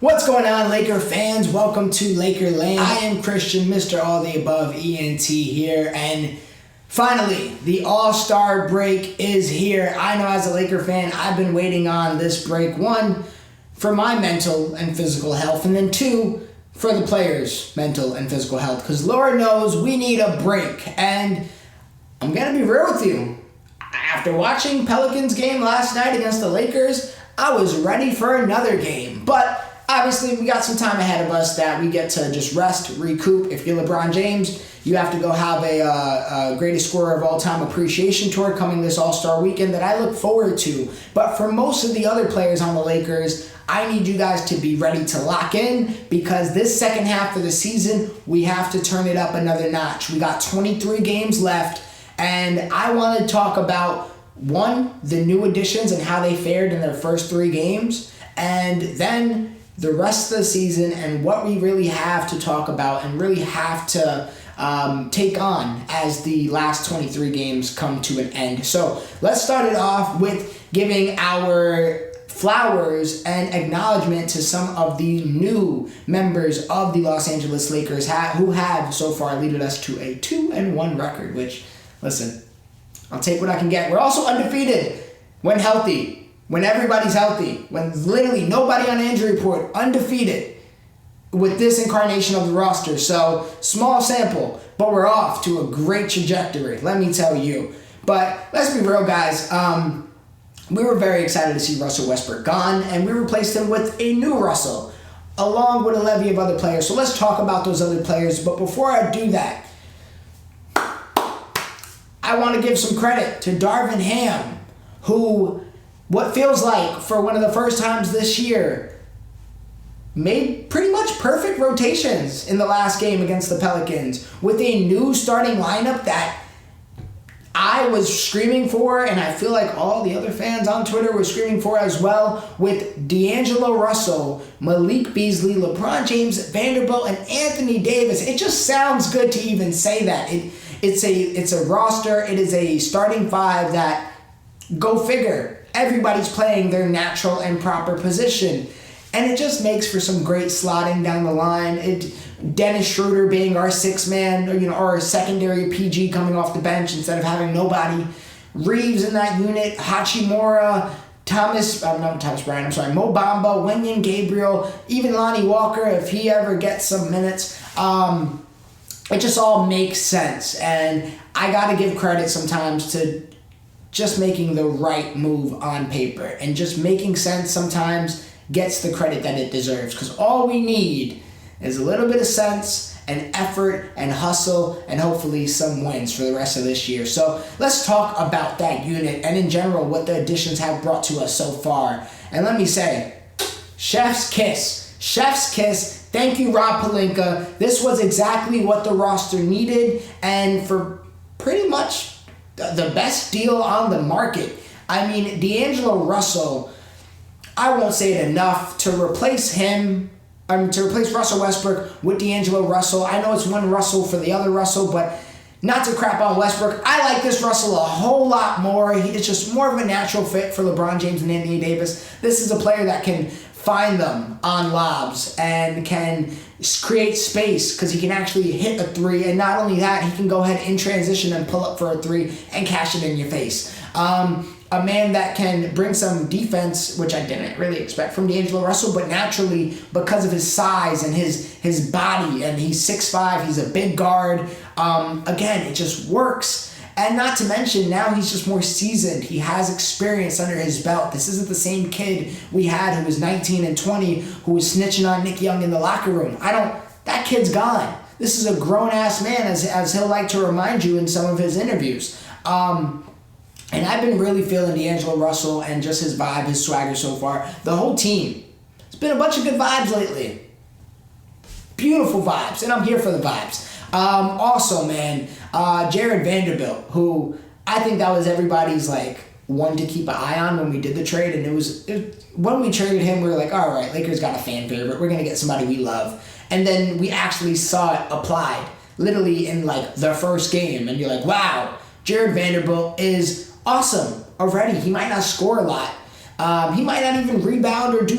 What's going on, Laker fans? Welcome to Lakerland. I am Christian, Mr. All the Above, ENT here, and finally, the All-Star break is here. I know as a Laker fan, I've been waiting on this break, one, for my mental and physical health, and then two, for the players' mental and physical health, because Lord knows we need a break, and I'm going to be real with you. After watching Pelicans game last night against the Lakers, I was ready for another game, but obviously, we got some time ahead of us that we get to just rest, recoup. If you're LeBron James, you have to go have a greatest scorer of all time appreciation tour coming this All-Star weekend that I look forward to. But for most of the other players on the Lakers, I need you guys to be ready to lock in because this second half of the season, we have to turn it up another notch. We got 23 games left, and I want to talk about, one, the new additions and how they fared in their first 3 games, and then the rest of the season and what we really have to talk about and really have to take on as the last 23 games come to an end. So let's start it off with giving our flowers and acknowledgement to some of the new members of the Los Angeles Lakers who have so far led us to a 2-1 record, which, listen, I'll take what I can get. We're also undefeated when healthy. When everybody's healthy, when literally nobody on the injury report, undefeated with this incarnation of the roster. So, small sample, but we're off to a great trajectory, let me tell you. But let's be real, guys. We were very excited to see Russell Westbrook gone, and we replaced him with a new Russell, along with a levy of other players. So let's talk about those other players. But before I do that, I want to give some credit to Darvin Ham, who, what feels like, for one of the first times this year, made pretty much perfect rotations in the last game against the Pelicans with a new starting lineup that I was screaming for, and I feel like all the other fans on Twitter were screaming for as well, with D'Angelo Russell, Malik Beasley, LeBron James, Vanderbilt, and Anthony Davis. It just sounds good to even say that. It's a roster, it is a starting five that, go figure, everybody's playing their natural and proper position. And it just makes for some great slotting down the line. Dennis Schroeder being our sixth man, or our secondary PG coming off the bench instead of having nobody. Reeves in that unit, Hachimura, Mo Bamba, Wenyen Gabriel, even Lonnie Walker if he ever gets some minutes. It just all makes sense. And I got to give credit sometimes to just making the right move on paper, and just making sense sometimes gets the credit that it deserves, because all we need is a little bit of sense and effort and hustle and hopefully some wins for the rest of this year. So let's talk about that unit and in general what the additions have brought to us so far. And let me say, chef's kiss. Chef's kiss. Thank you, Rob Pelinka. This was exactly what the roster needed, and for pretty much the best deal on the market. I mean, D'Angelo Russell, I won't say it enough, to replace Russell Westbrook with D'Angelo Russell. I know it's one Russell for the other Russell, but not to crap on Westbrook. I like this Russell a whole lot more. It's just more of a natural fit for LeBron James and Anthony Davis. This is a player that can find them on lobs and can create space because he can actually hit a three, and not only that, he can go ahead in transition and pull up for a three and cash it in your face. A man that can bring some defense, which I didn't really expect from D'Angelo Russell, but naturally, because of his size and his body, and he's 6'5", he's a big guard. Again, it just works. And not to mention, now he's just more seasoned. He has experience under his belt. This isn't the same kid we had who was 19 and 20 who was snitching on Nick Young in the locker room. That kid's gone. This is a grown-ass man, as he'll like to remind you in some of his interviews. And I've been really feeling D'Angelo Russell and just his vibe, his swagger so far. The whole team. It's been a bunch of good vibes lately. Beautiful vibes, and I'm here for the vibes. Also, man, Jared Vanderbilt, who I think that was everybody's one to keep an eye on when we did the trade, and when we traded him, we were like, all right, Lakers got a fan favorite. We're gonna get somebody we love, and then we actually saw it applied, literally in the first game, and you're like, wow, Jared Vanderbilt is awesome already. He might not score a lot, He might not even rebound or do,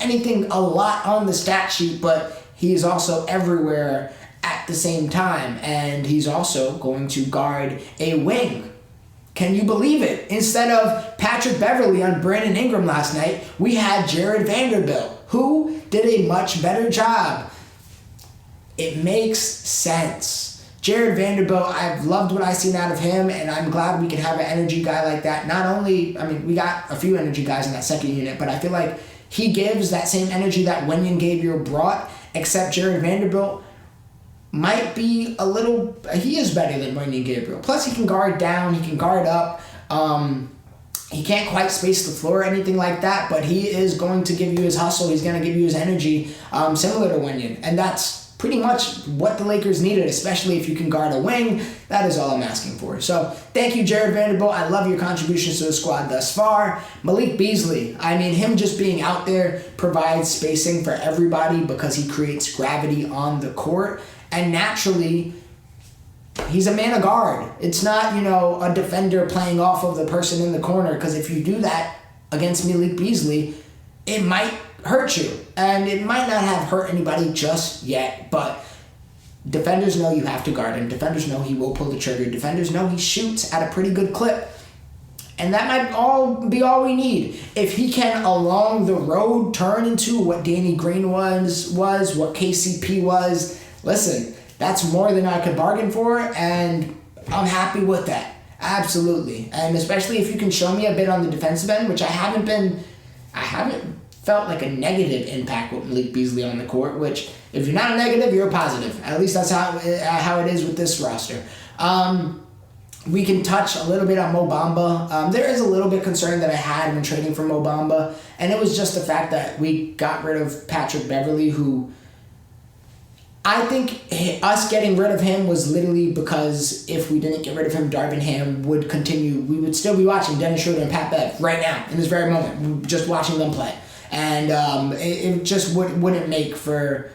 anything a lot on the stat sheet, but he is also everywhere at the same time. And he's also going to guard a wing. Can you believe it? Instead of Patrick Beverley on Brandon Ingram last night, we had Jared Vanderbilt, who did a much better job. It makes sense. Jared Vanderbilt, I've loved what I've seen out of him, and I'm glad we can have an energy guy like that. Not only, we got a few energy guys in that second unit, but I feel like he gives that same energy that Wenyen Gabriel brought, except Jared Vanderbilt might be he is better than Wenyen Gabriel. Plus, he can guard down, he can guard up. He can't quite space the floor or anything like that, but he is going to give you his hustle. He's going to give you his energy, similar to Wenyen, and that's pretty much what the Lakers needed, especially if you can guard a wing. That is all I'm asking for. So thank you, Jared Vanderbilt. I love your contributions to the squad thus far. Malik Beasley, him just being out there provides spacing for everybody because he creates gravity on the court. And naturally, he's a man of guard. It's not, a defender playing off of the person in the corner, because if you do that against Malik Beasley, it might hurt you. And it might not have hurt anybody just yet, but defenders know you have to guard him. Defenders know he will pull the trigger. Defenders know he shoots at a pretty good clip. And that might be all we need. If he can, along the road, turn into what Danny Green was, what KCP was, listen, that's more than I could bargain for, and I'm happy with that. Absolutely. And especially if you can show me a bit on the defensive end, which I haven't felt like a negative impact with Malik Beasley on the court, which if you're not a negative, you're a positive. At least that's how it is with this roster. We can touch a little bit on Mo Bamba. There is a little bit concern that I had when trading for Mo Bamba, and it was just the fact that we got rid of Patrick Beverley, who I think us getting rid of him was literally because if we didn't get rid of him, Darvin Ham would continue. We would still be watching Dennis Schroeder and Pat Bev right now, in this very moment, just watching them play. And it just wouldn't make for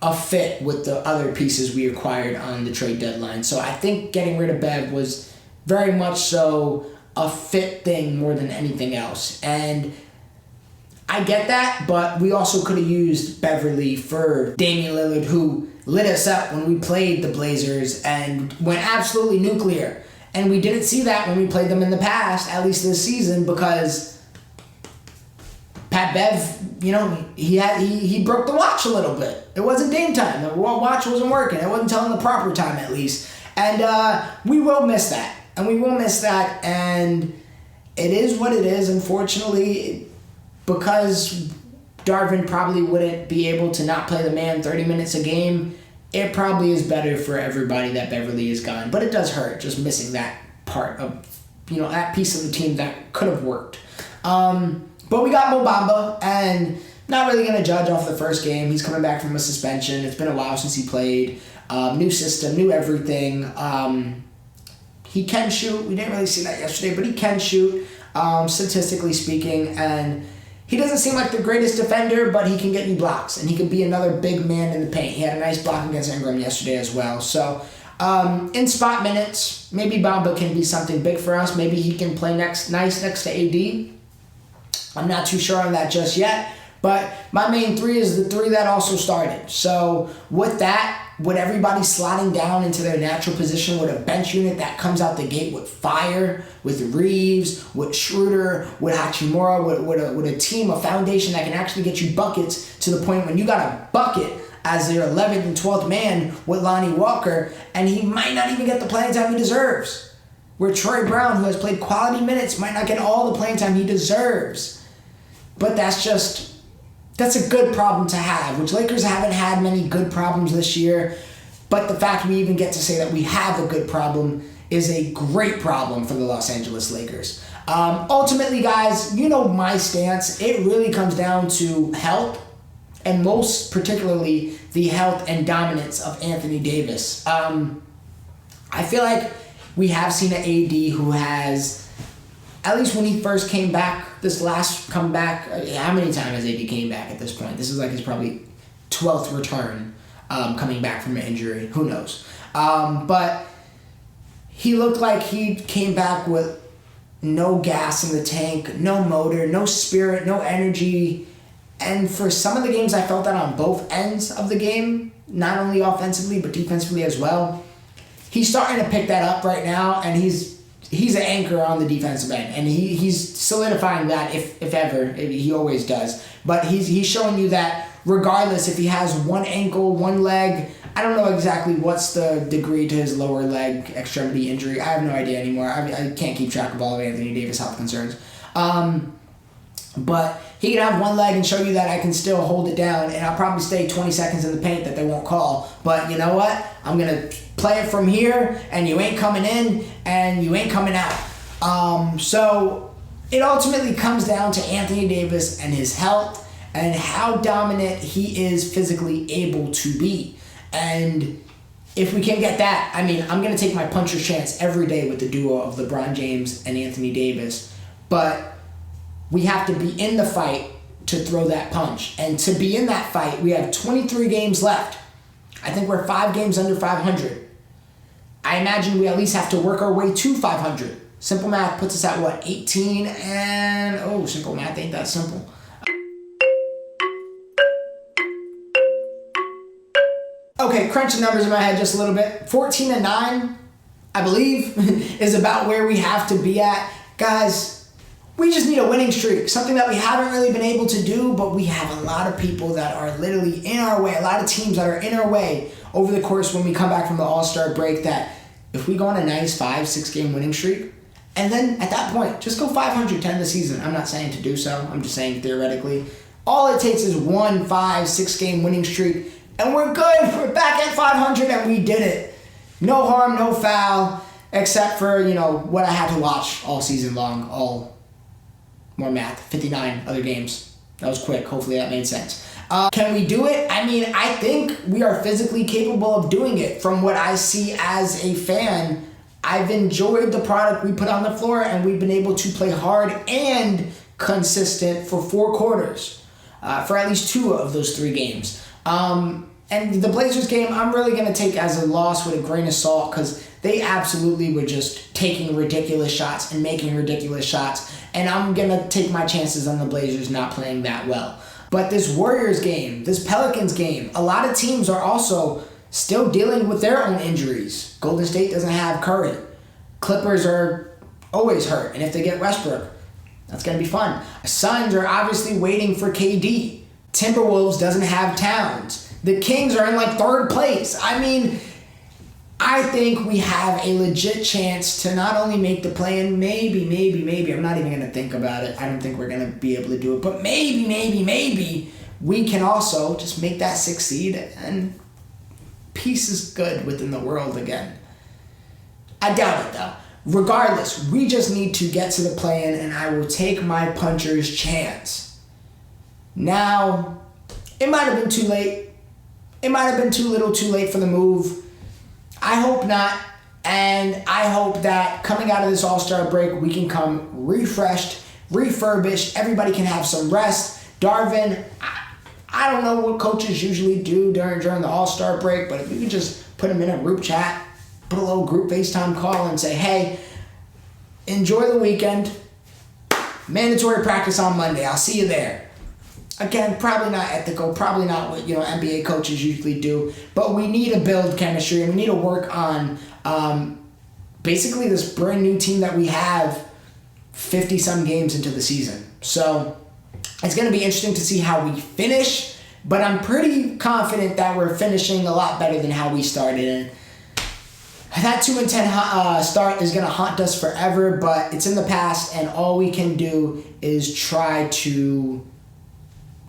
a fit with the other pieces we acquired on the trade deadline. So I think getting rid of Bev was very much so a fit thing more than anything else. And I get that, but we also could have used Beverly for Damian Lillard, who lit us up when we played the Blazers and went absolutely nuclear. And we didn't see that when we played them in the past, at least this season, because Pat Bev, he broke the watch a little bit. It wasn't Dame time. The watch wasn't working. It wasn't telling the proper time, at least. And we will miss that. And it is what it is, unfortunately, because Darvin probably wouldn't be able to not play the man 30 minutes a game. It probably is better for everybody that Beverly is gone. But it does hurt, just missing that part of, that piece of the team that could have worked. But we got Mo Bamba, and not really going to judge off the first game. He's coming back from a suspension. It's been a while since he played. New system, new everything. He can shoot. We didn't really see that yesterday, but he can shoot, statistically speaking. And he doesn't seem like the greatest defender, but he can get you blocks, and he can be another big man in the paint. He had a nice block against Ingram yesterday as well. So in spot minutes, maybe Bamba can be something big for us. Maybe he can play nice next to AD. I'm not too sure on that just yet, but my main three is the three that also started. So with that, with everybody slotting down into their natural position, with a bench unit that comes out the gate with fire, with Reeves, with Schroeder, with Hachimura, with a team, a foundation that can actually get you buckets to the point when you got a bucket as their 11th and 12th man with Lonnie Walker, and he might not even get the playing time he deserves. Where Troy Brown, who has played quality minutes, might not get all the playing time he deserves. But that's a good problem to have, which Lakers haven't had many good problems this year. But the fact we even get to say that we have a good problem is a great problem for the Los Angeles Lakers. Ultimately, guys, my stance. It really comes down to health, and most particularly the health and dominance of Anthony Davis. I feel like we have seen an AD who has, at least when he first came back, this last comeback, how many times has AD came back at this point? This is like his probably 12th return coming back from an injury. Who knows? But he looked like he came back with no gas in the tank, no motor, no spirit, no energy. And for some of the games, I felt that on both ends of the game, not only offensively, but defensively as well. He's starting to pick that up right now, and he's an anchor on the defensive end, and he's solidifying that if ever. He always does. But he's showing you that regardless if he has one ankle, one leg, I don't know exactly what's the degree to his lower leg extremity injury. I have no idea anymore. I can't keep track of all of Anthony Davis' health concerns. But he can have one leg and show you that I can still hold it down, and I'll probably stay 20 seconds in the paint that they won't call. But you know what? I'm going to play it from here, and you ain't coming in, and you ain't coming out. So it ultimately comes down to Anthony Davis and his health and how dominant he is physically able to be. And if we can get that, I mean, I'm going to take my puncher's chance every day with the duo of LeBron James and Anthony Davis. But we have to be in the fight to throw that punch. And to be in that fight, we have 23 games left. I think we're 5 games under 500. I imagine we at least have to work our way to 500. Simple math puts us at what, 18 and... Oh, simple math ain't that simple. Okay, crunching numbers in my head just a little bit. 14-9, I believe, is about where we have to be at. Guys, we just need a winning streak, something that we haven't really been able to do, but we have a lot of people that are literally in our way, a lot of teams that are in our way over the course when we come back from the All-Star break, that if we go on a nice 5-6 game winning streak, and then at that point, just go 500 to end the season. I'm not saying to do so, I'm just saying theoretically. All it takes is 1 5-6 game winning streak, and we're good. We're back at 500, and we did it. No harm, no foul, except for, what I had to watch all season long, more math, 59 other games. That was quick. Hopefully that made sense. Can we do it? I mean, I think we are physically capable of doing it. From what I see as a fan, I've enjoyed the product we put on the floor, and we've been able to play hard and consistent for 4 quarters, for at least 2 of those 3 games. And the Blazers game, I'm really going to take as a loss with a grain of salt, because they absolutely were just taking ridiculous shots and making ridiculous shots. And I'm going to take my chances on the Blazers not playing that well. But this Warriors game, this Pelicans game, a lot of teams are also still dealing with their own injuries. Golden State doesn't have Curry. Clippers are always hurt. And if they get Westbrook, that's going to be fun. Suns are obviously waiting for KD. Timberwolves doesn't have Towns. The Kings are in 3rd place. I mean, I think we have a legit chance to not only make the play-in, maybe, I'm not even going to think about it. I don't think we're going to be able to do it. But maybe, we can also just make that 6th seed, and peace is good within the world again. I doubt it, though. Regardless, we just need to get to the play-in, and I will take my puncher's chance. Now, it might have been too late. It might have been too little too late for the move. I hope not. And I hope that coming out of this All-Star break, we can come refreshed, refurbished. Everybody can have some rest. Darvin, I don't know what coaches usually do during the All-Star break, but if you could just put him in a group chat, put a little group FaceTime call and say, hey, enjoy the weekend. Mandatory practice on Monday. I'll see you there. Again, probably not ethical, probably not what NBA coaches usually do, but we need to build chemistry, and we need to work on basically this brand new team that we have 50-some games into the season. So it's going to be interesting to see how we finish, but I'm pretty confident that we're finishing a lot better than how we started. And that 2-10 start is going to haunt us forever, but it's in the past, and all we can do is try to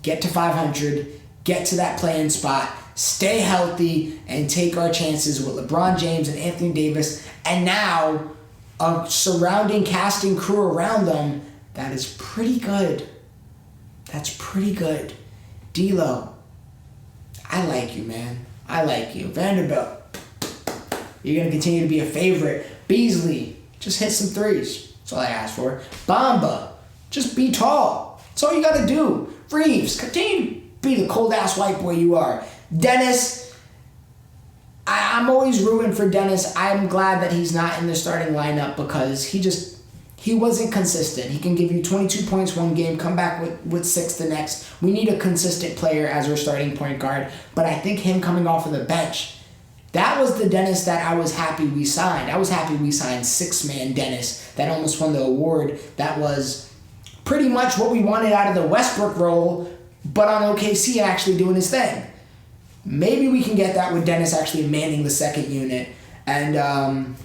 get to 500, get to that play-in spot, stay healthy, and take our chances with LeBron James and Anthony Davis, and now a surrounding casting crew around them that is pretty good. That's pretty good. D'Lo, I like you, man. I like you. Vanderbilt, you're going to continue to be a favorite. Beasley, just hit some threes. That's all I asked for. Bamba, just be tall. That's all you got to do. Reeves, continue to be the cold-ass white boy you are. Dennis, I'm always rooting for Dennis. I'm glad that he's not in the starting lineup, because he he wasn't consistent. He can give you 22 points one game, come back with 6 the next. We need a consistent player as our starting point guard. But I think him coming off of the bench, that was the Dennis that I was happy we signed. I was happy we signed 6-man Dennis that almost won the award. That was pretty much what we wanted out of the Westbrook role, but on OKC actually doing his thing. Maybe we can get that with Dennis actually manning the second unit. And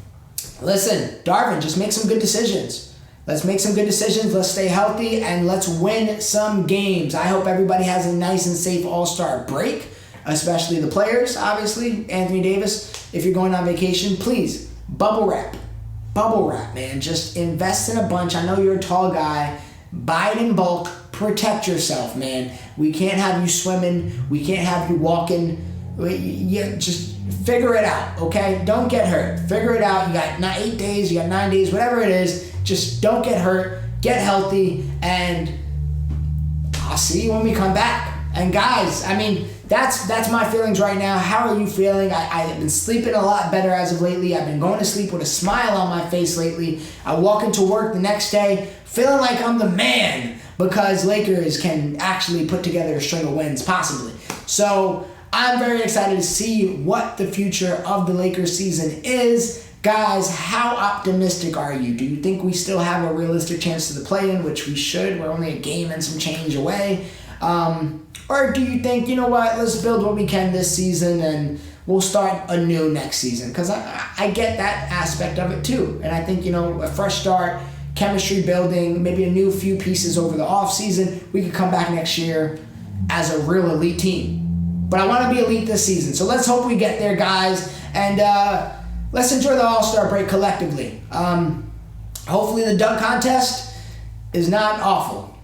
listen, Darvin, just make some good decisions. Let's make some good decisions. Let's stay healthy, and let's win some games. I hope everybody has a nice and safe All-Star break, especially the players, obviously. Anthony Davis, if you're going on vacation, please, bubble wrap. Bubble wrap, man. Just invest in a bunch. I know you're a tall guy. Buy it in bulk. Protect yourself, man. We can't have you swimming. We can't have you walking. Just figure it out, okay? Don't get hurt. Figure it out. You got 8 days, you got 9 days, whatever it is. Just don't get hurt. Get healthy, and I'll see you when we come back. And guys, I mean, that's my feelings right now. How are you feeling? I've been sleeping a lot better as of lately. I've been going to sleep with a smile on my face lately. I walk into work the next day feeling like I'm the man because Lakers can actually put together a string of wins, possibly. So I'm very excited to see what the future of the Lakers season is. Guys, how optimistic are you? Do you think we still have a realistic chance to the play-in, which we should? We're only a game and some change away. Or do you think, you know what, let's build what we can this season and we'll start anew next season? Because I get that aspect of it too. And I think, you know, a fresh start, chemistry building, maybe a new few pieces over the offseason, we could come back next year as a real elite team. But I want to be elite this season. So let's hope we get there, guys. And let's enjoy the All-Star break collectively. Hopefully the dunk contest is not awful.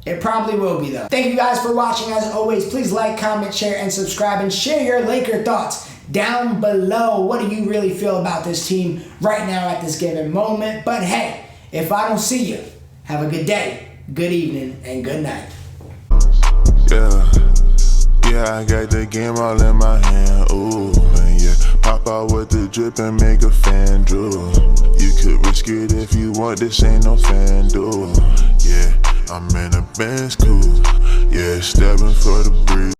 It probably will be, though. Thank you guys for watching. As always, please like, comment, share, and subscribe. And share your Laker thoughts down below. What do you really feel about this team right now at this given moment? But hey, if I don't see you, have a good day, good evening, and good night. Yeah, I got the game all in my hand, ooh, and yeah, pop out with the drip and make a fan drool. You could risk it if you want, this ain't no fan duel. Yeah, I'm in a Benz cool, yeah, stepping for the breeze.